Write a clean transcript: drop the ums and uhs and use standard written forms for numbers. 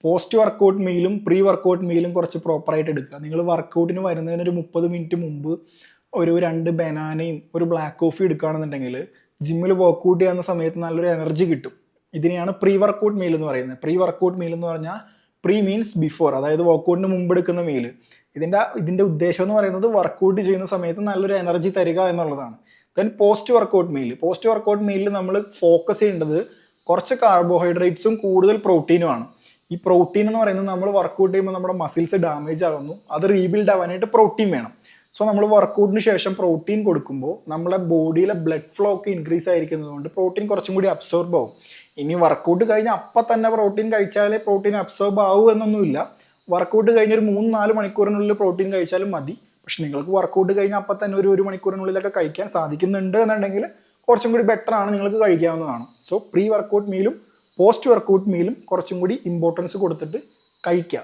Post workout മീലും pre workout മീലും കുറച്ച് പ്രോപ്പറായിട്ട് എടുക്കുക. നിങ്ങൾ വർക്കൗട്ടിന് വരുന്നതിന് ഒരു 30 മിനിറ്റ് മുമ്പ് ഒരു 2 ബനാനയും ഒരു ബ്ലാക്ക് കോഫി എടുക്കുകയാണെന്നുണ്ടെങ്കിൽ ജിമ്മിൽ വർക്കൗട്ട് ചെയ്യുന്ന സമയത്ത് നല്ലൊരു എനർജി കിട്ടും. ഇതിനെയാണ് പ്രീ വർക്കൗട്ട് മീൽ എന്ന് പറയുന്നത്. പ്രീ വർക്കൗട്ട് മീൽ എന്ന് പറഞ്ഞാൽ പ്രീ മീൻസ് ബിഫോർ, അതായത് വർക്കൗട്ടിന് മുമ്പ് എടുക്കുന്ന മീൽ. ഇതിൻ്റെ ഉദ്ദേശം എന്ന് പറയുന്നത് വർക്കൗട്ട് ചെയ്യുന്ന സമയത്ത് നല്ലൊരു എനർജി തരിക എന്നുള്ളതാണ്. ദെൻ പോസ്റ്റ് വർക്കൗട്ട് മീലിൽ നമ്മൾ ഫോക്കസ് ചെയ്യേണ്ടത് കുറച്ച് കാർബോഹൈഡ്രേറ്റ്സും കൂടുതൽ പ്രോട്ടീനുമാണ്. ഈ പ്രോട്ടീൻ എന്ന് പറയുന്നത് നമ്മൾ വർക്കൗട്ട് ചെയ്യുമ്പോൾ നമ്മുടെ മസിൽസ് ഡാമേജ് ആകുന്നു, അത് റീബിൽഡ് ആവാനായിട്ട് പ്രോട്ടീൻ വേണം. സോ നമ്മൾ വർക്കൗട്ടിന് ശേഷം പ്രോട്ടീൻ കൊടുക്കുമ്പോൾ നമ്മളെ ബോഡിയിലെ ബ്ലഡ് ഫ്ലോ ഒക്കെ ഇൻക്രീസ് ആയിരിക്കുന്നതുകൊണ്ട് പ്രോട്ടീൻ കുറച്ചും കൂടി അബ്സോർബ് ആവും. ഇനി വർക്കൗട്ട് കഴിഞ്ഞ് അപ്പം തന്നെ പ്രോട്ടീൻ കഴിച്ചാലേ പ്രോട്ടീൻ അബ്സോർബ് ആവും എന്നൊന്നുമില്ല. വർക്കൗട്ട് കഴിഞ്ഞൊരു 3-4 മണിക്കൂറിനുള്ളിൽ പ്രോട്ടീൻ കഴിച്ചാലും മതി. പക്ഷെ നിങ്ങൾക്ക് വർക്കൗട്ട് കഴിഞ്ഞാൽ അപ്പം തന്നെ ഒരു മണിക്കൂറിനുള്ളിലൊക്കെ കഴിക്കാൻ സാധിക്കുന്നുണ്ട് എന്നുണ്ടെങ്കിൽ കുറച്ചും കൂടി ബെറ്റർ ആണ്, നിങ്ങൾക്ക് കഴിക്കാവുന്നതാണ്. സോ പ്രീ വർക്കൗട്ട് മീലും പോസ്റ്റ് വർക്കൗട്ട് മീലും കുറച്ചും കൂടി ഇമ്പോർട്ടൻസ് കൊടുത്തിട്ട് കഴിക്കുക.